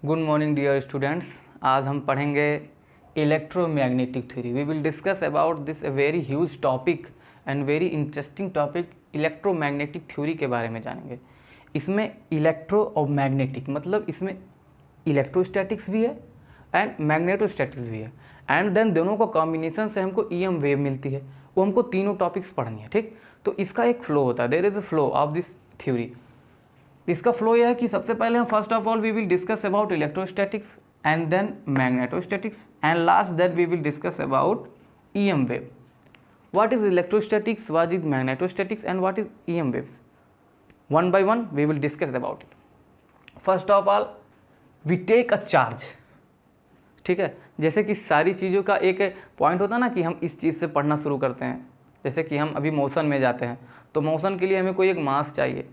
Good morning dear students. आज हम पढ़ेंगे electromagnetic theory. We will discuss about this a very huge topic and very interesting topic. Electromagnetic theory के बारे में जानेंगे। इसमें इलेक्ट्रो और मैग्नेटिक मतलब इसमें इलेक्ट्रोस्टैटिक्स भी है एंड मैग्नेटोस्टैटिक्स भी है, एंड देन दोनों का कॉम्बिनेशन से हमको ईएम वेव मिलती है। वो हमको तीनों टॉपिक्स पढ़नी है, ठीक। तो इसका एक फ्लो होता है, there is a flow of this theory. इसका फ्लो यह है कि सबसे पहले हम first of all we will discuss about electrostatics and then magnetostatics and last that we will discuss about EM wave. What is electrostatics, what is magnetostatics and what is EM waves. One by one we will discuss about it. First of all we take a charge, ठीक है। जैसे कि सारी चीज़ों का एक point होता है ना कि हम इस चीज़ से पढ़ना शुरू करते हैं। जैसे कि हम अभी मोशन में जाते हैं तो मोशन के लिए हमें कोई एक मास चाहिए,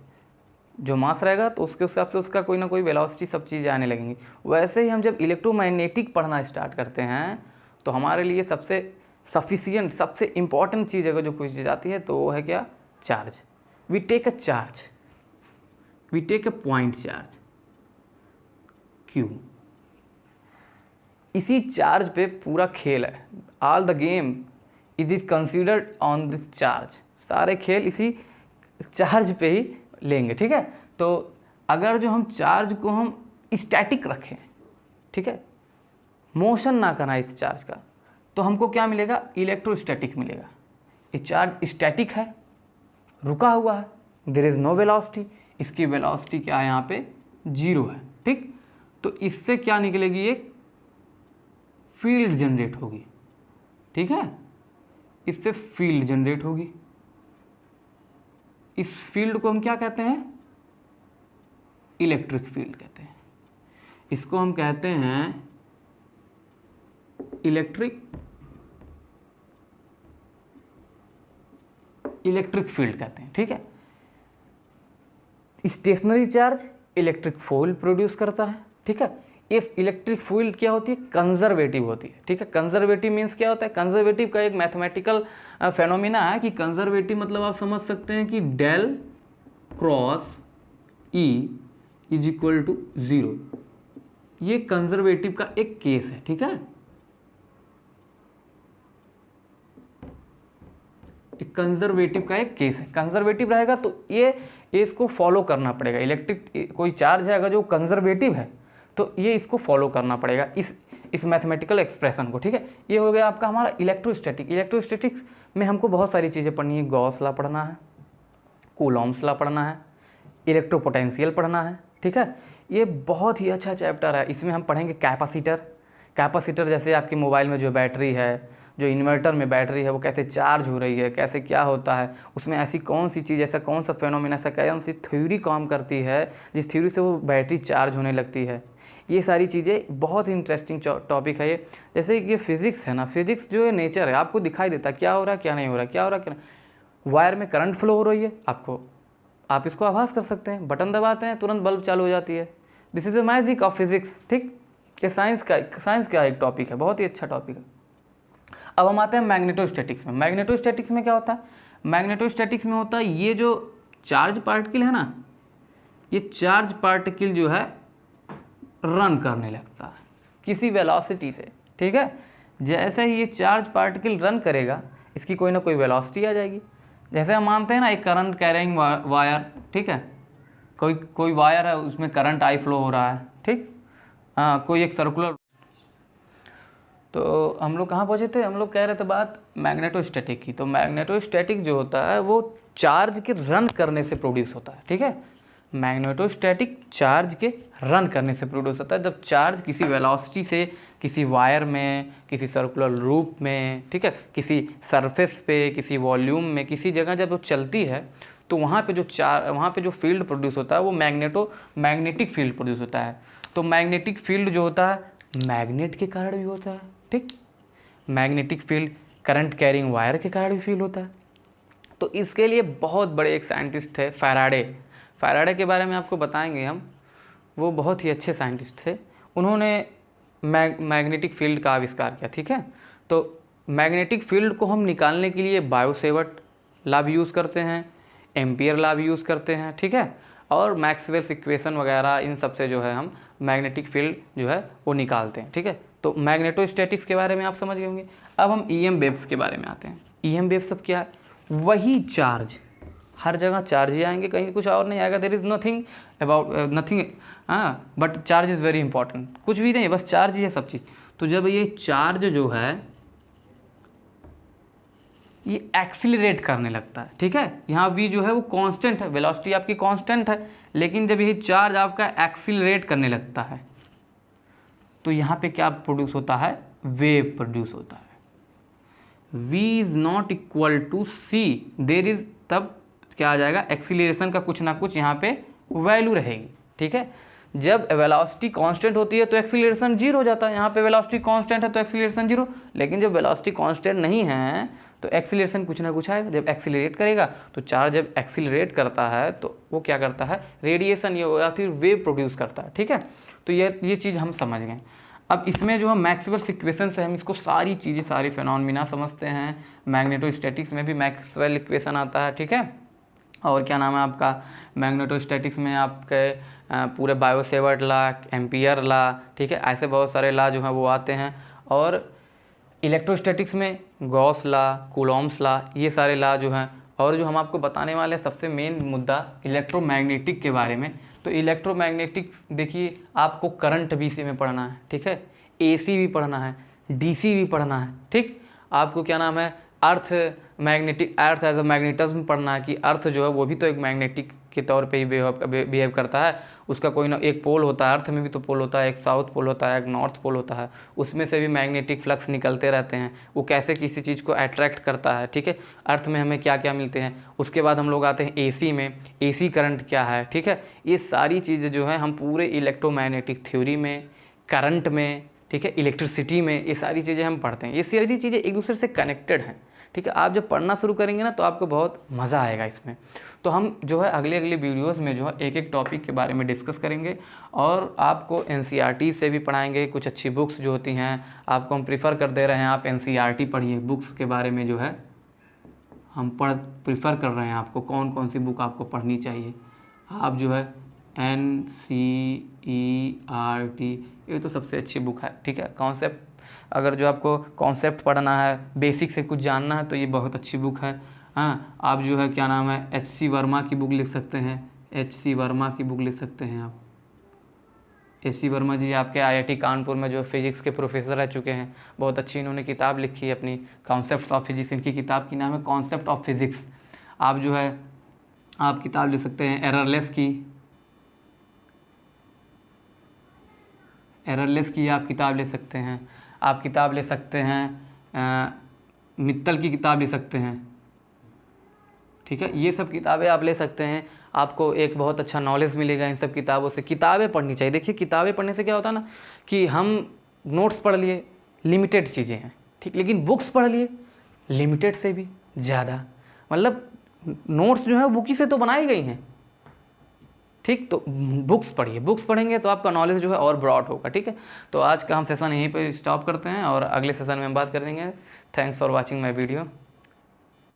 जो मास रहेगा तो उसके हिसाब से उसका कोई ना कोई वेलोसिटी सब चीज़ें आने लगेंगी। वैसे ही हम जब इलेक्ट्रोमैग्नेटिक पढ़ना स्टार्ट करते हैं तो हमारे लिए सबसे सफिशिएंट, सबसे इम्पॉर्टेंट चीज़ अगर जो कोई चीज़ आती है तो वो है क्या, charge. We take a charge, we take a point charge Q. इसी चार्ज पे पूरा खेल है। All the game is considered on this charge. सारे खेल इसी चार्ज पे ही लेंगे, ठीक है। तो अगर जो हम चार्ज को हम स्टैटिक रखें, ठीक है, मोशन ना करना इस चार्ज का, तो हमको क्या मिलेगा, इलेक्ट्रोस्टैटिक मिलेगा। ये चार्ज स्टैटिक है, रुका हुआ है, देयर इज़ नो वेलोसिटी। इसकी वेलोसिटी क्या है, यहाँ पे 0 है, ठीक। तो इससे क्या निकलेगी, एक फील्ड जनरेट होगी, ठीक है। इससे फील्ड जनरेट होगी। इस फील्ड को हम क्या कहते हैं, इलेक्ट्रिक फील्ड कहते हैं। इसको हम कहते हैं इलेक्ट्रिक फील्ड कहते हैं, ठीक है। Stationary charge electric field produce करता है, ठीक है। ये इलेक्ट्रिक फील्ड क्या होती है, कंजर्वेटिव होती है, ठीक है। कंजर्वेटिव मीन्स क्या होता है, कंजर्वेटिव का एक मैथमेटिकल फेनोमिना है कि कंजर्वेटिव मतलब आप समझ सकते हैं कि del cross E is equal to 0। ये कंजर्वेटिव का एक केस है, ठीक है। कंजर्वेटिव का एक केस है। कंजर्वेटिव रहेगा तो ये इसको फॉलो करना पड़ेगा। इलेक्ट्रिक कोई चार्ज है अगर जो कंजर्वेटिव है तो ये इसको फॉलो करना पड़ेगा, इस मैथमेटिकल एक्सप्रेशन को, ठीक है। ये हो गया आपका हमारा इलेक्ट्रोस्टैटिक। इलेक्ट्रोस्टैटिक्स में हमको बहुत सारी चीज़ें पढ़नी है। गॉस लॉ पढ़ना है, कूलॉम्स लॉ पढ़ना है, इलेक्ट्रोपोटेंशियल पढ़ना है, ठीक है। ये बहुत ही अच्छा चैप्टर है। इसमें हम पढ़ेंगे कैपेसिटर जैसे आपकी मोबाइल में जो बैटरी है, जो इन्वर्टर में बैटरी है, वो कैसे चार्ज हो रही है, कैसे क्या होता है उसमें, ऐसी कौन सी चीज़, ऐसा कौन सा फेनोमेना, ऐसा कौन सी थ्योरी काम करती है जिस थ्योरी से वो बैटरी चार्ज होने लगती है। ये सारी चीज़ें बहुत ही इंटरेस्टिंग टॉपिक है ये। जैसे ये फिजिक्स है ना, फिजिक्स जो है नेचर है, आपको दिखाई देता है क्या हो रहा है क्या नहीं हो रहा है, क्या हो रहा है क्या नहीं। वायर में करंट फ्लो हो रही है, आप इसको आभास कर सकते हैं, बटन दबाते हैं तुरंत बल्ब चालू हो जाती है। This is a magic of physics, ठीक। ये साइंस का एक टॉपिक है, बहुत ही अच्छा टॉपिक है। अब हम आते हैं मैग्नेटोस्टैटिक्स में। मैग्नेटोस्टैटिक्स में क्या होता है, मैग्नेटोस्टैटिक्स में होता है ये जो चार्ज पार्टिकल है ना, ये चार्ज पार्टिकल जो है रन करने लगता है किसी वेलोसिटी से, ठीक है। जैसे ही ये चार्ज पार्टिकल रन करेगा इसकी कोई ना कोई वेलोसिटी आ जाएगी। जैसे हम मानते हैं ना एक करंट कैरिंग वायर, ठीक है, कोई वायर है उसमें करंट आई फ्लो हो रहा है, ठीक। हाँ, कोई एक सर्कुलर। तो हम लोग कहाँ पहुँचे थे, हम लोग कह रहे थे बात मैग्नेटोस्टैटिक की। तो मैग्नेटोस्टैटिक जो होता है वो चार्ज के रन करने से प्रोड्यूस होता है, ठीक है। मैग्नेटोस्टैटिक चार्ज के रन करने से प्रोड्यूस होता है। जब चार्ज किसी वेलोसिटी से किसी वायर में, किसी सर्कुलर लूप में, ठीक है, किसी सरफेस पे, किसी वॉल्यूम में, किसी जगह जब वो चलती है तो वहाँ पे जो फील्ड प्रोड्यूस होता है वो मैग्नेटिक फील्ड प्रोड्यूस होता है। तो मैग्नेटिक फील्ड जो होता है मैग्नेट के कारण भी होता है, ठीक। Magnetic field current carrying wire के कारण भी फील होता है। तो इसके लिए बहुत बड़े एक साइंटिस्ट थे, फैराडे के बारे में आपको बताएंगे हम। वो बहुत ही अच्छे साइंटिस्ट थे। उन्होंने मैग्नेटिक फील्ड का आविष्कार किया, ठीक है। तो मैग्नेटिक फील्ड को हम निकालने के लिए बायोसेवर्ट लॉ भी यूज़ करते हैं, एम्पियर लॉ भी यूज़ करते हैं, ठीक है। और मैक्सवेल्स इक्वेशन वगैरह इन सब से जो है हम मैग्नेटिक फील्ड जो है वो निकालते हैं। ठीक है, तो मैग्नेटोस्टैटिक्स के बारे में आप समझ गए होंगे। अब हम ईएम वेव्स के बारे में आते हैं। ईएम वेव्स सब क्या है? वही चार्ज, हर जगह चार्ज ही आएंगे, कहीं कुछ और नहीं आएगा। There is nothing about nothing, हाँ, but charge is very important. कुछ भी नहीं, बस चार्ज ही है सब चीज़। तो जब ये चार्ज जो है ये एक्सीलरेट करने लगता है, ठीक है, यहाँ v जो है वो कांस्टेंट है, वेलोसिटी आपकी कांस्टेंट है, लेकिन जब ये चार्ज आपका एक्सीलरेट करने लगता है तो यहाँ पे क्या प्रोड्यूस होता है? वेव प्रोड्यूस होता है। v is not equal to c, there is, तब क्या आ जाएगा? एक्सीलरेशन का कुछ ना कुछ यहाँ पे वैल्यू रहेगी। ठीक है, जब वेलोसिटी कांस्टेंट होती है तो एक्सीलरेशन जीरो हो जाता है। यहाँ पे वेलोसिटी कांस्टेंट है तो एक्सीलरेशन जीरो, लेकिन जब वेलोसिटी कांस्टेंट नहीं है तो एक्सीलरेशन कुछ ना कुछ आएगा। जब एक्सीलरेट करेगा तो चार्ज जब एक्सीलरेट करता है तो वो क्या करता है? रेडिएशन या फिर वेव प्रोड्यूस करता है। ठीक है, तो ये चीज़ हम समझ गए। अब इसमें जो है मैक्सवेल्स इक्वेशन से हम इसको सारी चीज़ें, सारे फिनोमेना समझते हैं। मैग्नेटोस्टैटिक्स में भी मैक्सवेल इक्वेशन आता है। ठीक है, और क्या नाम है आपका, मैग्नेटोस्टैटिक्स में आपके पूरे बायोसेवर्ट लॉ, एम्पियर लॉ, ठीक है, ऐसे बहुत सारे लॉ जो हैं वो आते हैं। और इलेक्ट्रोस्टैटिक्स में गॉस लॉ, कूलॉम्स लॉ, ये सारे लॉ जो हैं। और जो हम आपको बताने वाले सबसे मेन मुद्दा इलेक्ट्रोमैग्नेटिक के बारे में। तो इलेक्ट्रोमैग्नेटिक्स देखिए, आपको करंट भी इसी में पढ़ना है। ठीक है, एसी भी पढ़ना है, डीसी भी पढ़ना है। ठीक, आपको क्या नाम है, अर्थ एज अ मैग्नेटिज्म पढ़ना है कि अर्थ जो है वो भी तो एक मैग्नेटिक के तौर पे ही बिहेव करता है। उसका कोई ना एक पोल होता है, अर्थ में भी तो पोल होता है, एक साउथ पोल होता है, एक नॉर्थ पोल होता है, उसमें से भी मैग्नेटिक फ्लक्स निकलते रहते हैं। वो कैसे किसी चीज़ को अट्रैक्ट करता है। ठीक है, अर्थ में हमें क्या क्या मिलते हैं। उसके बाद हम लोग आते हैं एसी में, एसी करंट क्या है। ठीक है, ये सारी चीज़ें जो है हम पूरे इलेक्ट्रोमैग्नेटिक थ्योरी में, करंट में, ठीक है, इलेक्ट्रिसिटी में, ये सारी चीज़ें हम पढ़ते हैं। ये सारी चीज़ें एक दूसरे से कनेक्टेड हैं। ठीक है, आप जब पढ़ना शुरू करेंगे ना तो आपको बहुत मज़ा आएगा इसमें। तो हम जो है अगले वीडियोस में जो है एक एक टॉपिक के बारे में डिस्कस करेंगे और आपको एनसीईआरटी से भी पढ़ाएंगे। कुछ अच्छी बुक्स जो होती हैं आपको हम प्रीफर कर दे रहे हैं, आप एनसीईआरटी पढ़िए। बुक्स के बारे में जो है हम प्रीफर कर रहे हैं आपको कौन कौन सी बुक आपको पढ़नी चाहिए। आप जो है एनसीईआरटी, ये तो सबसे अच्छी बुक है। ठीक है, कॉन्सेप्ट, अगर जो आपको कॉन्सेप्ट पढ़ना है, बेसिक से कुछ जानना है तो ये बहुत अच्छी बुक है। हाँ, आप जो है क्या नाम है, एच.सी. वर्मा की बुक लिख सकते हैं, एच.सी. वर्मा की बुक लिख सकते हैं आप। एच.सी. वर्मा जी आपके आईआईटी कानपुर में जो फिजिक्स के प्रोफेसर रह चुके हैं, बहुत अच्छी इन्होंने किताब लिखी है अपनी, कॉन्सेप्ट्स ऑफ फिजिक्स। इनकी किताब की नाम है कॉन्सेप्ट ऑफ फिजिक्स। आप जो है आप किताब लिख सकते हैं एररलेस की आप किताब ले सकते हैं। आप किताब ले सकते हैं मित्तल की किताब ले सकते हैं। ठीक है, ये सब किताबें आप ले सकते हैं, आपको एक बहुत अच्छा नॉलेज मिलेगा इन सब किताबों से। किताबें पढ़नी चाहिए। देखिए, किताबें पढ़ने से क्या होता है ना कि हम नोट्स पढ़ लिए, लिमिटेड चीज़ें हैं, ठीक, लेकिन बुक्स पढ़ लिए लिमिटेड से भी ज़्यादा, मतलब नोट्स जो है बुक ही से तो बनाई गई हैं। ठीक, तो बुक्स पढ़िए, बुक्स पढ़ेंगे तो आपका नॉलेज जो है और ब्रॉड होगा। ठीक है, तो आज का हम सेशन यहीं पर स्टॉप करते हैं और अगले सेशन में हम बात कर देंगे। Thanks for watching my video.